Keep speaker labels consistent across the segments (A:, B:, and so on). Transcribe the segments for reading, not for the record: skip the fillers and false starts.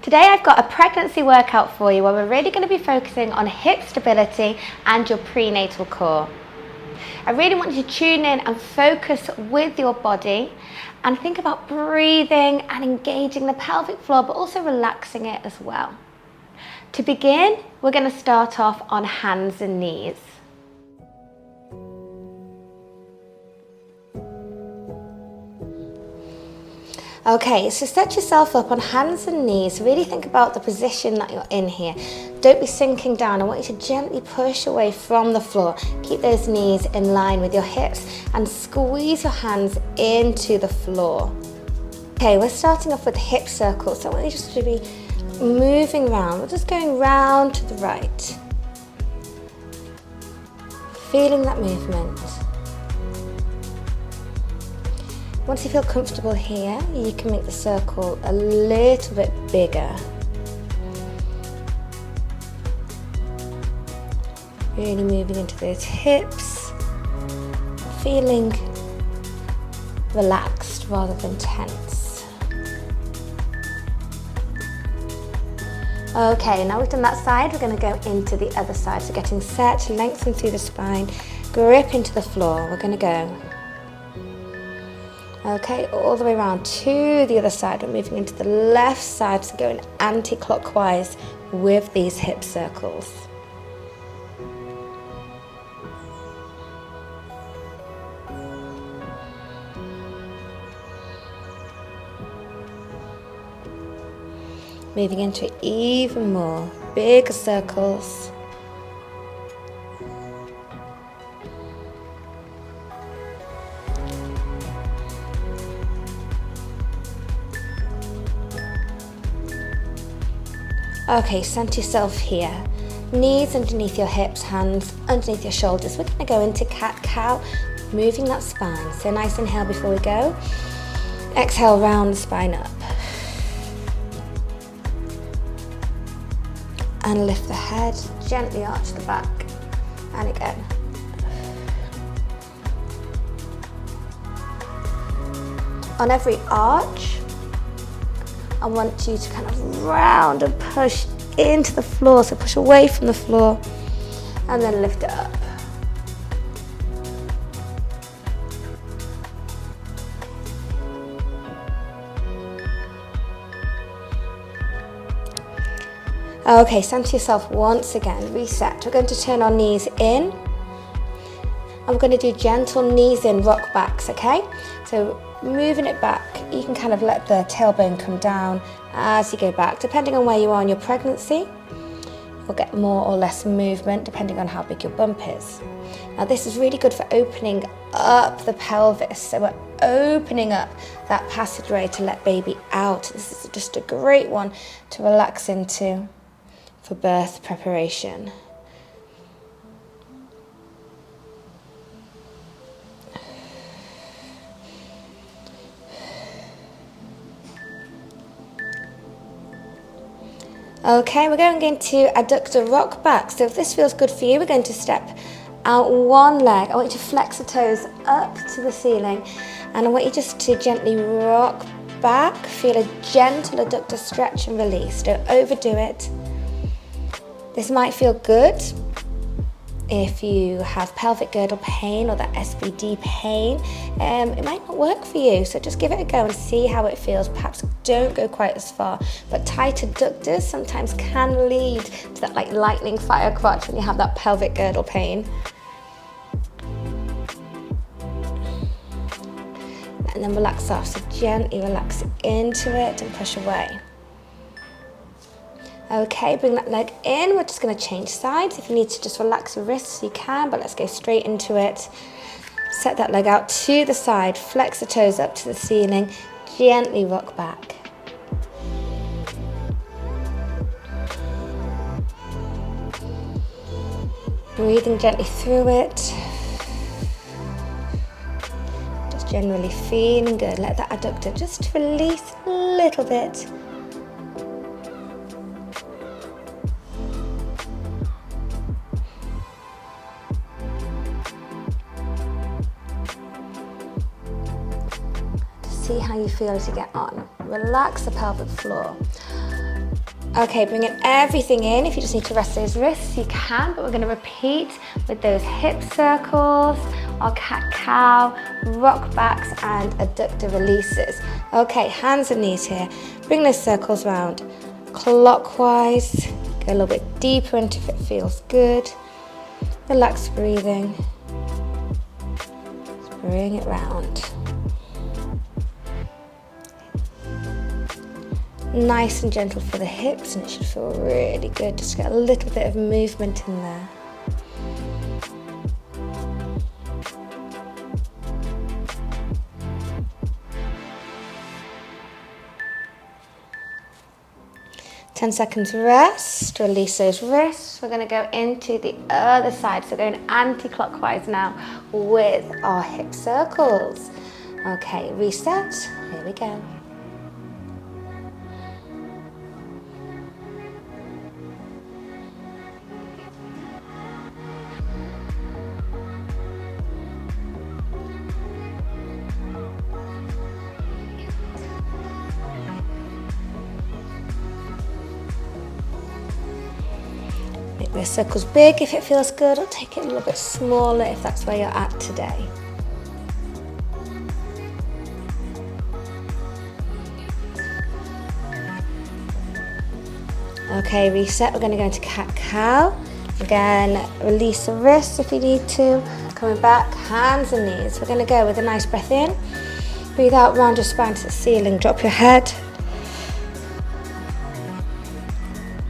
A: Today I've got a pregnancy workout for you where we're really going to be focusing on hip stability and your prenatal core. I really want you to tune in and focus with your body and think about breathing and engaging the pelvic floor, but also relaxing it as well. To begin, we're going to start off on hands and knees. Okay, so set yourself up on hands and knees. Really think about the position that you're in here. Don't be sinking down. I want you to gently push away from the floor. Keep those knees in line with your hips and squeeze your hands into the floor. Okay, we're starting off with hip circles. So I want you just to be moving around. We're just going round to the right. Feeling that movement. Once you feel comfortable here, you can make the circle a little bit bigger. Really moving into those hips, feeling relaxed rather than tense. Okay, now we've done that side, we're going to go into the other side. So getting set, lengthen through the spine, grip into the floor. We're going to go. Okay, all the way around to the other side. We're moving into the left side, so going anti-clockwise with these hip circles. Moving into even more bigger circles. Okay, center yourself here. Knees underneath your hips, hands underneath your shoulders. We're going to go into cat-cow, moving that spine. So nice inhale before we go. Exhale, round the spine up. And lift the head, gently arch the back. And again. On every arch, I want you to kind of round and push into the floor, so push away from the floor and then lift it up. Okay, center yourself once again, reset. We're going to turn our knees in and we're going to do gentle knees in rock backs, okay? So moving it back, you can kind of let the tailbone come down as you go back. Depending on where you are in your pregnancy, you'll get more or less movement depending on how big your bump is. Now this is really good for opening up the pelvis. So we're opening up that passageway to let baby out. This is just a great one to relax into for birth preparation. Okay, we're going into adductor rock back. So if this feels good for you, we're going to step out one leg. I want you to flex the toes up to the ceiling and I want you just to gently rock back. Feel a gentle adductor stretch and release. Don't overdo it. This might feel good if you have pelvic girdle pain or that SBD pain. It might not work for you, so just give it a go and see how it feels. Perhaps don't go quite as far, but tight adductors sometimes can lead to that like lightning fire crotch when you have that pelvic girdle pain. And then relax off, so gently relax into it and push away. Okay, bring that leg in. We're just going to change sides. If you need to just relax your wrists, you can, but let's go straight into it. Set that leg out to the side, flex the toes up to the ceiling, gently rock back. Breathing gently through it. Just generally feeling good. Let that adductor just release a little bit. See how you feel as you get on. Relax the pelvic floor. Okay, bringing everything in. If you just need to rest those wrists, you can, but we're going to repeat with those hip circles, our cat-cow, rock backs, and adductor releases. Okay, hands and knees here. Bring those circles round clockwise. Go a little bit deeper into if it feels good. Relax breathing. Just bring it round. Nice and gentle for the hips, and it should feel really good. Just get a little bit of movement in there. Ten seconds rest, release those wrists. We're going to go into the other side, so going anti-clockwise now with our hip circles. Okay, reset, here we go. Make the circles big if it feels good, or take it a little bit smaller if that's where you're at today. Okay, reset. We're going to go into cat-cow. Again, release the wrists if you need to. Coming back, hands and knees. We're going to go with a nice breath in. Breathe out, round your spine to the ceiling. Drop your head.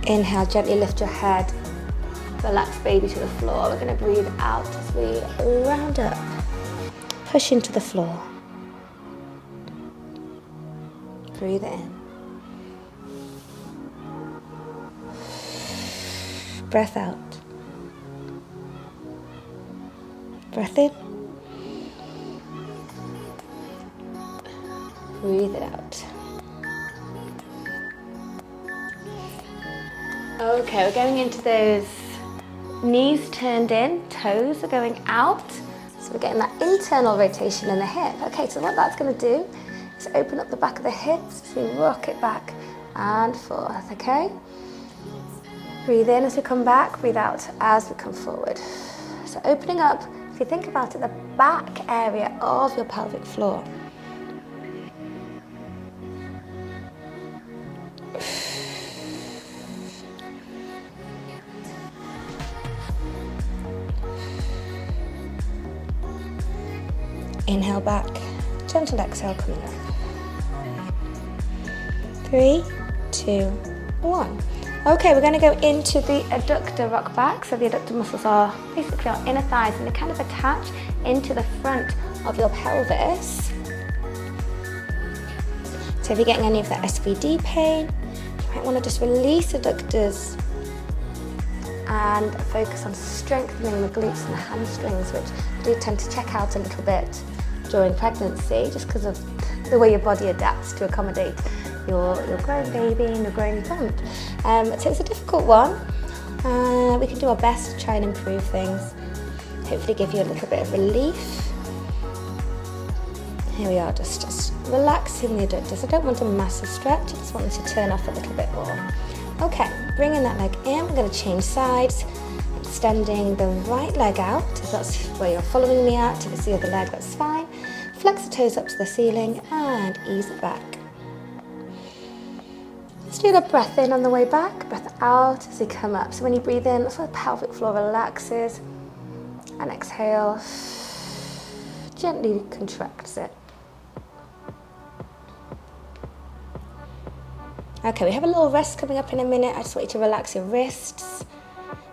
A: Inhale, gently lift your head. Relax baby to the floor. We're going to breathe out as we round up. Push into the floor. Breathe in. Breath out. Breath in. Breathe it out. Okay, we're going into those knees turned in, toes are going out. So we're getting that internal rotation in the hip. Okay, so what that's going to do is open up the back of the hips as we rock it back and forth, okay? Breathe in as we come back, breathe out as we come forward. So opening up, if you think about it, the back area of your pelvic floor. Inhale back, gentle exhale coming up. 3, 2, 1. Okay, we're going to go into the adductor rock back. So the adductor muscles are basically our inner thighs, and they kind of attach into the front of your pelvis. So if you're getting any of that SVD pain, you might want to just release the adductors and focus on strengthening the glutes and the hamstrings, which do tend to check out a little bit during pregnancy, just because of the way your body adapts to accommodate your growing baby and your growing bump. So it's a difficult one. We can do our best to try and improve things, hopefully give you a little bit of relief. Here we are, just relaxing the adductors. I don't want a massive stretch, I just want them to turn off a little bit more. Okay, bringing that leg in, we're going to change sides, extending the right leg out, if that's where you're following me at. If it's the other leg, that's fine. Flex the toes up to the ceiling and ease it back. Let's do the breath in on the way back, breath out as you come up. So when you breathe in, that's where the pelvic floor relaxes, and exhale, gently contracts it. Okay, we have a little rest coming up in a minute. I just want you to relax your wrists.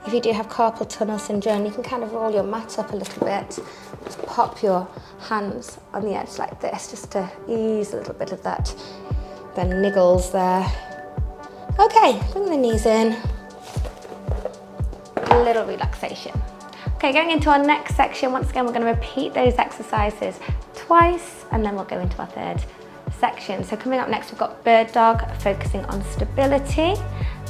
A: If you do have carpal tunnel syndrome, you can kind of roll your mat up a little bit. Just pop your hands on the edge like this, just to ease a little bit of that, the niggles there. Okay, bring the knees in. A little relaxation. Okay, going into our next section, once again, we're going to repeat those exercises twice, and then we'll go into our third section. So coming up next, we've got bird dog, focusing on stability,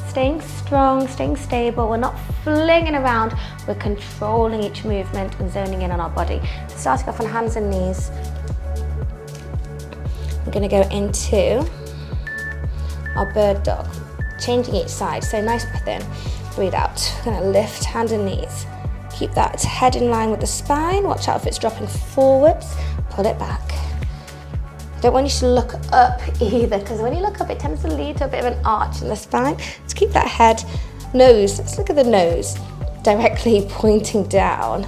A: staying strong, staying stable. We're not flinging around, we're controlling each movement and zoning in on our body. So starting off on hands and knees, we're going to go into our bird dog. changing each side. So nice breath in, breathe out. We're gonna lift hands and knees. Keep that head in line with the spine. Watch out if it's dropping forwards, pull it back. Don't want you to look up either, because when you look up, it tends to lead to a bit of an arch in the spine. Let's keep that head, nose, let's look at the nose, directly pointing down.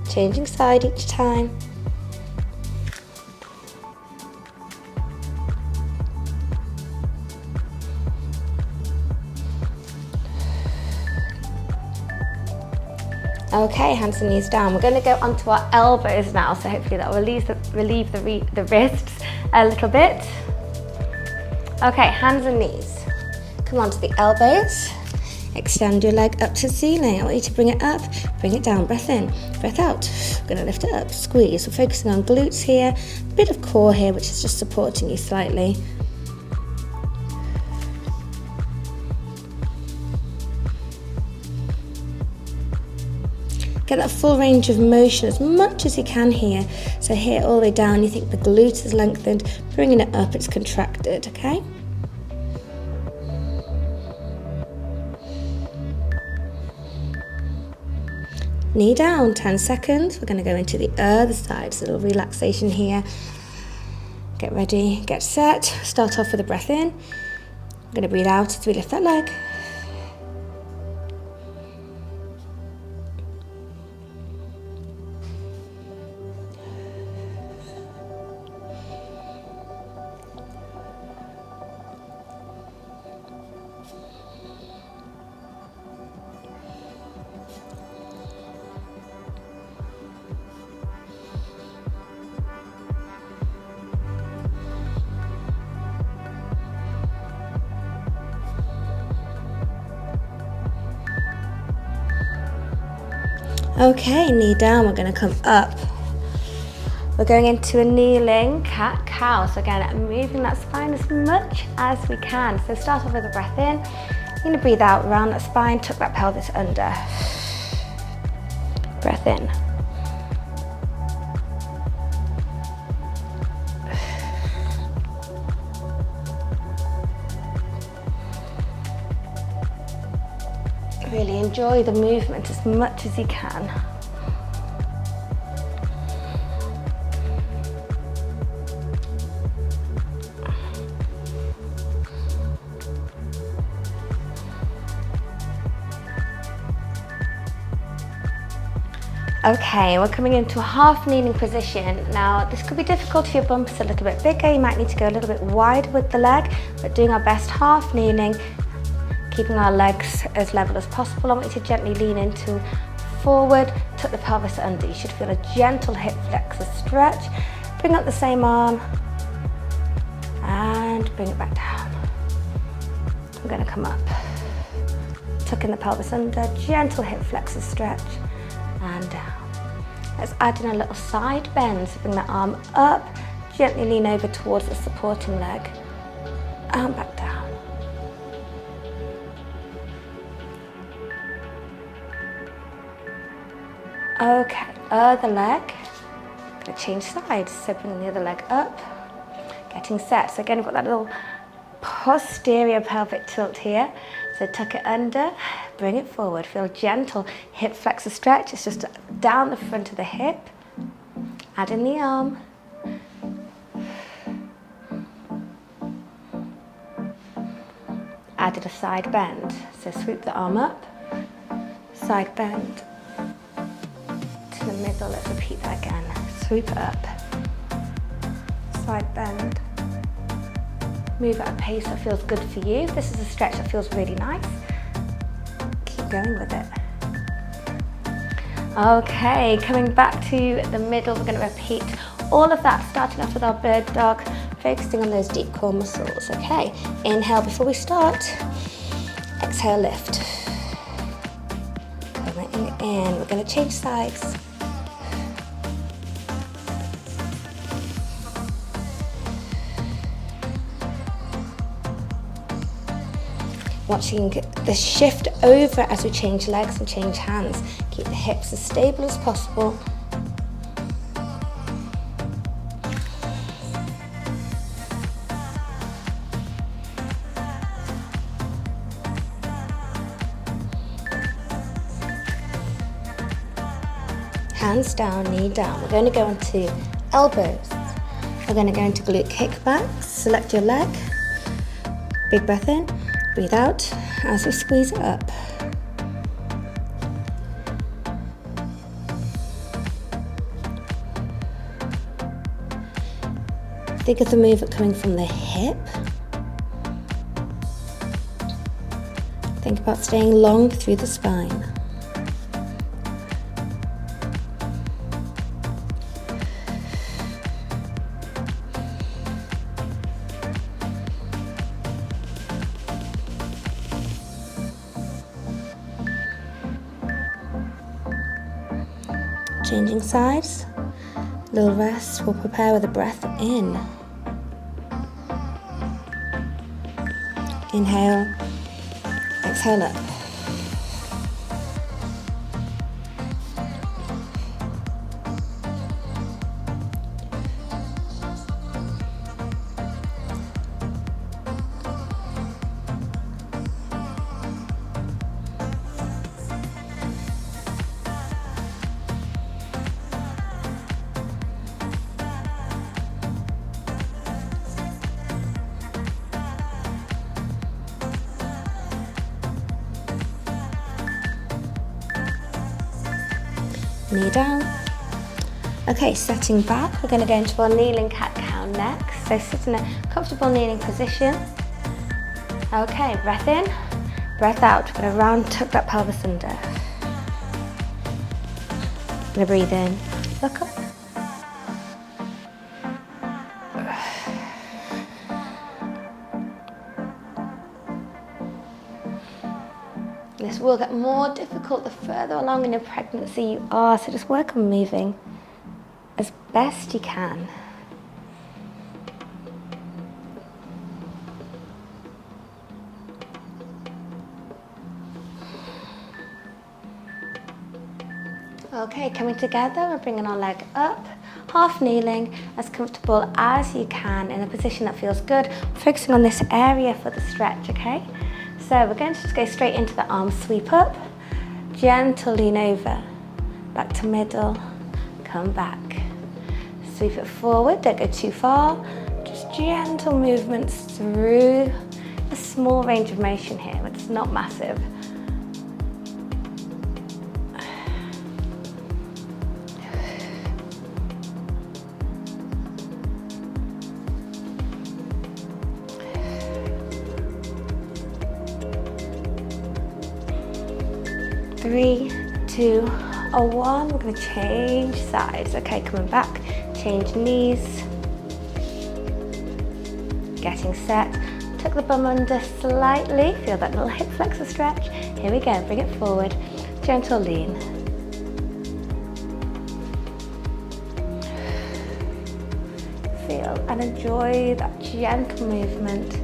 A: Changing side each time. Okay, hands and knees down. We're going to go onto our elbows now, so hopefully that will relieve the wrists a little bit. Okay, hands and knees. Come onto the elbows. Extend your leg up to the ceiling. I want you to bring it up, bring it down. Breath in, breath out. We're going to lift it up, squeeze. We're focusing on glutes here, a bit of core here, which is just supporting you slightly. Get that full range of motion as much as you can here. So here all the way down, you think the glute is lengthened, bringing it up, it's contracted, okay? Knee down, 10 seconds. We're going to go into the other side, so a little relaxation here. Get ready, get set. Start off with a breath in. I'm going to breathe out as we lift that leg. Okay, knee down, we're going to come up. We're going into a kneeling cat-cow. So again, moving that spine as much as we can. So start off with a breath in. You're going to breathe out, round that spine, tuck that pelvis under. Breath in. Really enjoy the movement as much as you can. Okay, we're coming into a half kneeling position. Now, this could be difficult if your bump is a little bit bigger. You might need to go a little bit wide with the leg, but doing our best half kneeling, keeping our legs as level as possible. I want you to gently lean into forward, tuck the pelvis under. You should feel a gentle hip flexor stretch. Bring up the same arm and bring it back down. I'm going to come up, tucking the pelvis under, gentle hip flexor stretch and down. Let's add in a little side bend. So bring that arm up, gently lean over towards the supporting leg and back down. Okay, other leg, going to change sides, so bring the other leg up, getting set. So again, we've got that little posterior pelvic tilt here, so tuck it under, bring it forward, feel gentle hip flexor stretch. It's just down the front of the hip, add in the arm, added a side bend, so swoop the arm up, side bend, the middle. Let's repeat that again. Swoop it up, side bend, move at a pace that feels good for you. This is a stretch that feels really nice. Keep going with it. Okay, coming back to the middle, we're going to repeat all of that, starting off with our bird dog, focusing on those deep core muscles. Okay, inhale before we start, exhale, lift. Coming in, we're going to change sides. Watching the shift over as we change legs and change hands. Keep the hips as stable as possible. hands down, knee down. We're going to go onto elbows. We're going to go into glute kickbacks. Select your leg. Big breath in, breathe out as we squeeze it up. Think of the movement coming from the hip. Think about staying long through the spine. Changing sides. Little rest. We'll prepare with a breath in. Inhale. Exhale up. Knee down. Okay, setting back, we're going to go into our kneeling cat-cow next. So sit in a comfortable kneeling position. Okay, breath in, breath out. We're going to round, tuck that pelvis under. Going to breathe in, look up. This will get more difficult the further along in your pregnancy you are, so just work on moving as best you can. Okay, coming together, we're bringing our leg up, half kneeling, as comfortable as you can in a position that feels good, focusing on this area for the stretch, okay? So we're going to just go straight into the arm sweep up, gentle lean over, back to middle, come back. Sweep it forward, don't go too far, just gentle movements through a small range of motion here, but it's not massive. Three, 2, 1. We're going to change sides. Okay, coming back, change knees. Getting set. Tuck the bum under slightly. Feel that little hip flexor stretch. Here we go, bring it forward. Gentle lean. Feel and enjoy that gentle movement.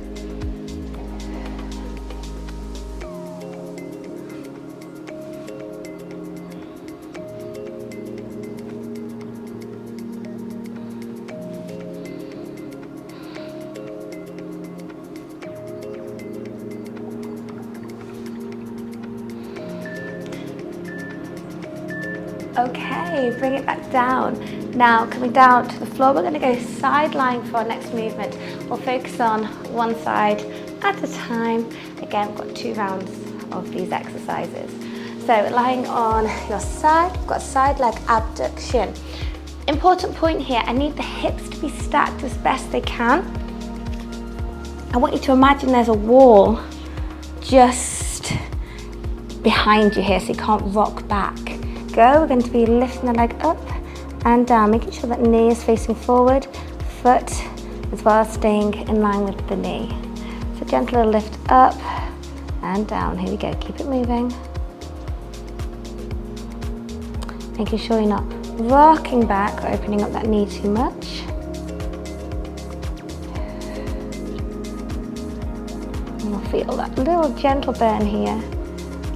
A: Okay, bring it back down. Now coming down to the floor, we're going to go side lying for our next movement. We'll focus on one side at a time. Again, we've got 2 rounds of these exercises. So lying on your side, we've got side leg abduction. Important point here, I need the hips to be stacked as best they can. I want you to imagine there's a wall just behind you here so you can't rock back. Go, we're going to be lifting the leg up and down, making sure that knee is facing forward, foot as well as staying in line with the knee. So gentle little lift up and down. Here we go, keep it moving. Making sure you're not rocking back or opening up that knee too much. And we'll feel that little gentle burn here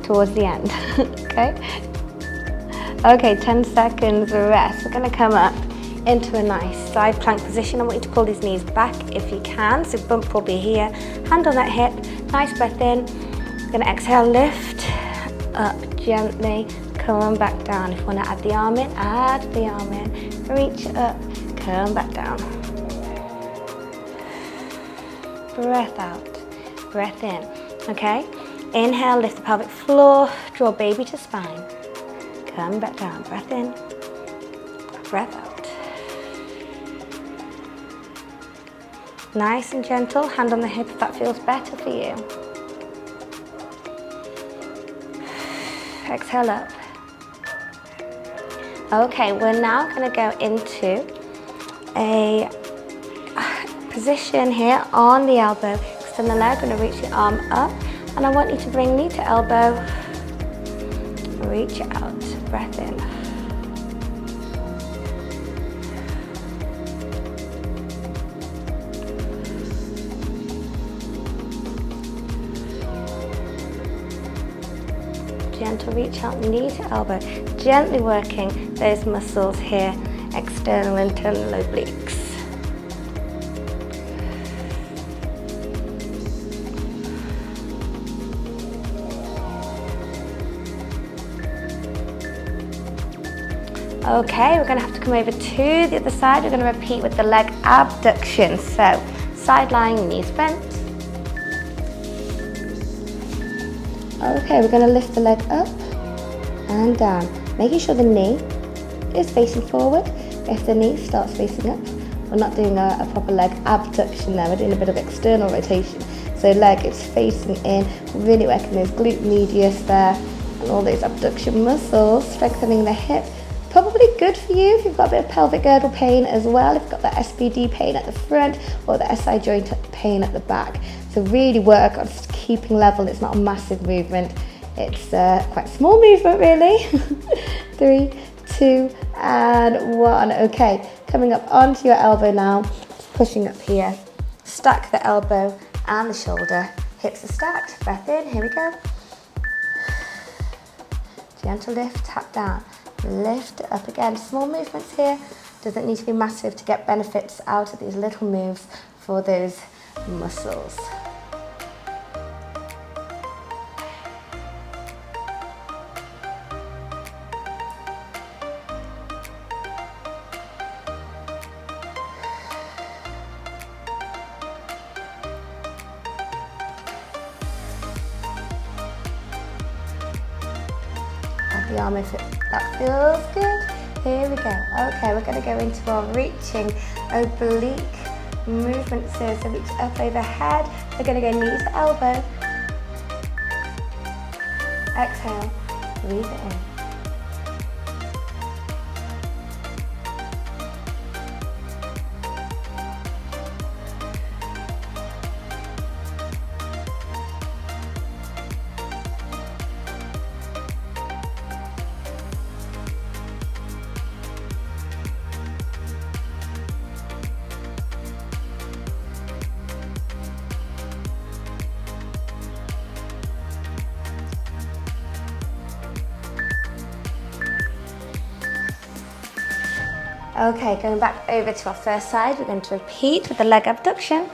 A: towards the end, okay? Okay, 10 seconds rest. We're going to come up into a nice side plank position. I want you to pull these knees back if you can. So bump will be here. Hand on that hip. Nice breath in. We're going to exhale, lift up gently. come back down. If you want to add the arm in, add the arm in. Reach up, come back down. Breath out, breath in. Okay, inhale, lift the pelvic floor, draw baby to spine. Come back down, breath in, breath out. Nice and gentle, hand on the hip if that feels better for you. Exhale up. Okay, we're now going to go into a position here on the elbow. Extend the leg, going to reach the arm up, and I want you to bring knee to elbow. Reach out, breath in. Gentle reach out, knee to elbow, gently working those muscles here, external and internal obliques. Okay, we're going to have to come over to the other side. We're going to repeat with the leg abduction. So, side lying, knees bent. Okay, we're going to lift the leg up and down, making sure the knee is facing forward. If the knee starts facing up, we're not doing a proper leg abduction there, we're doing a bit of external rotation. So leg is facing in, really working those glute medius there, and all those abduction muscles, strengthening the hip. Probably good for you if you've got a bit of pelvic girdle pain as well, if you've got that SPD pain at the front or the SI joint pain at the back. So really work on just keeping level. It's not a massive movement, it's quite a small movement really. 3, 2 and 1. Okay, coming up onto your elbow now, just pushing up here. Stack the elbow and the shoulder, hips are stacked. Breath in, here we go. Gentle lift, tap down. Lift it up again. Small movements here. Doesn't need to be massive to get benefits out of these little moves for those muscles. The arm if that feels good. Here we go. Okay, we're going to go into our reaching oblique movements here. So reach up overhead. We're going to go knee to elbow. Exhale, breathe it in. Okay, going back over to our first side, we're going to repeat with the leg abduction.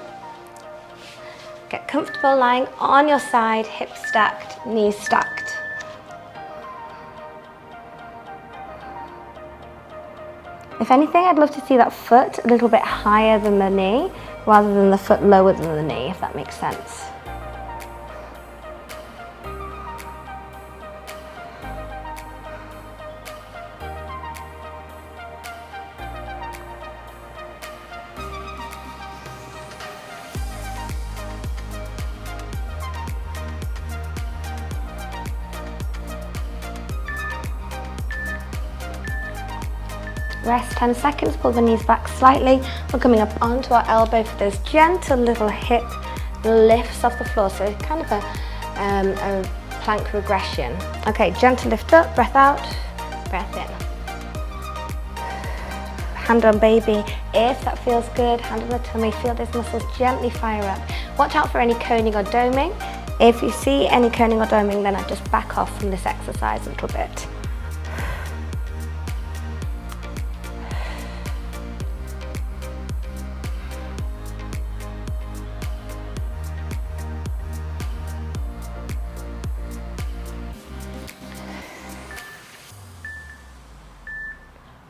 A: Get comfortable lying on your side, hips stacked, knees stacked. If anything, I'd love to see that foot a little bit higher than the knee, rather than the foot lower than the knee, if that makes sense. Rest 10 seconds, pull the knees back slightly. We're coming up onto our elbow for those gentle little hip lifts off the floor. So kind of a plank regression. Okay, gentle lift up, breath out, breath in. Hand on baby, if that feels good, hand on the tummy, feel those muscles gently fire up. Watch out for any coning or doming. If you see any coning or doming, then I just back off from this exercise a little bit.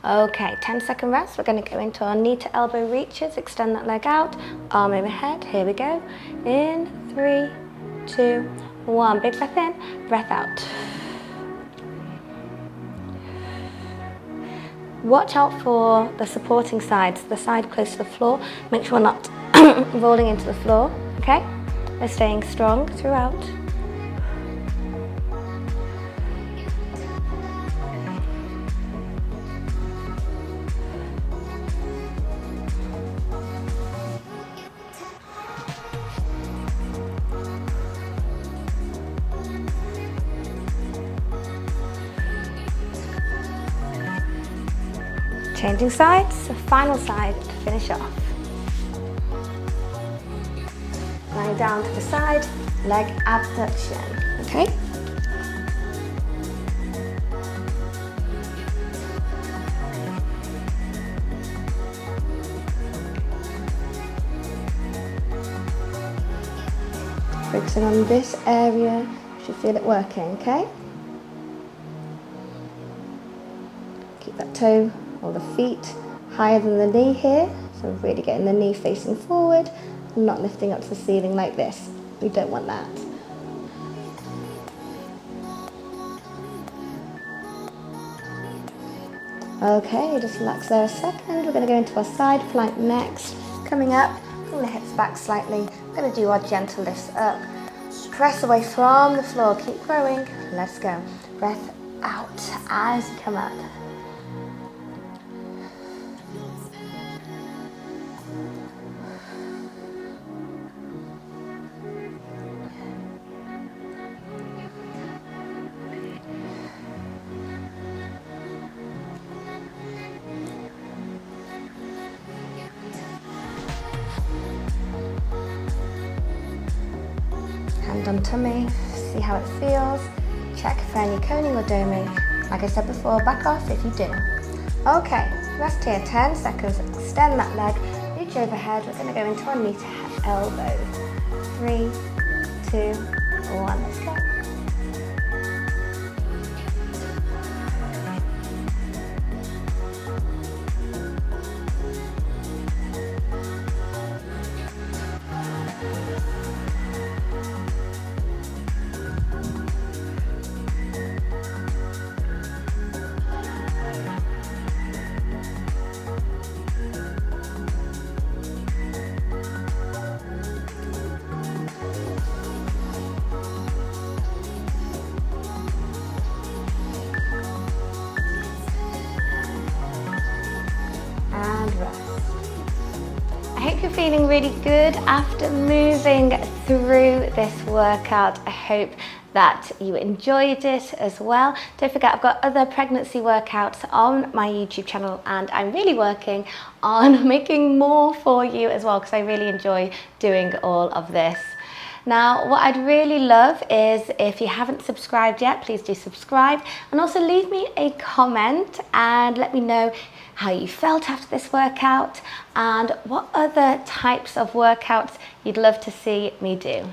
A: Okay, 10-second rest. We're going to go into our knee to elbow reaches. Extend that leg out, arm overhead. Here we go. In 3, 2, 1. Big breath in, breath out. Watch out for the supporting sides, the side close to the floor. Make sure we're not rolling into the floor, okay? We're staying strong throughout. Changing sides, the final side to finish off. Lying down to the side, leg abduction, okay? Focusing on this area, you should feel it working, okay? Keep that toe or the feet higher than the knee here, so really getting the knee facing forward, not lifting up to the ceiling like this. We don't want that. Okay, just relax there a second. We're going to go into our side plank next. Coming up, pull the hips back slightly. We're going to do our gentle lifts up. Press away from the floor, keep growing. Let's go. Breath out as you come up. Hand on tummy, see how it feels. Check for any coning or doming. Like I said before, back off if you do. Okay, rest here, 10 seconds. Extend that leg, reach overhead. We're going to go into our knee to elbow. 3, 2, 1, let's go. I hope you're feeling really good after moving through this workout. I hope that you enjoyed it as well. Don't forget, I've got other pregnancy workouts on my YouTube channel, and I'm really working on making more for you as well, because I really enjoy doing all of this. Now, what I'd really love is if you haven't subscribed yet, please do subscribe, and also leave me a comment and let me know how you felt after this workout and what other types of workouts you'd love to see me do.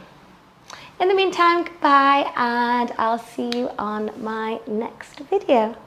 A: In the meantime, goodbye, and I'll see you on my next video.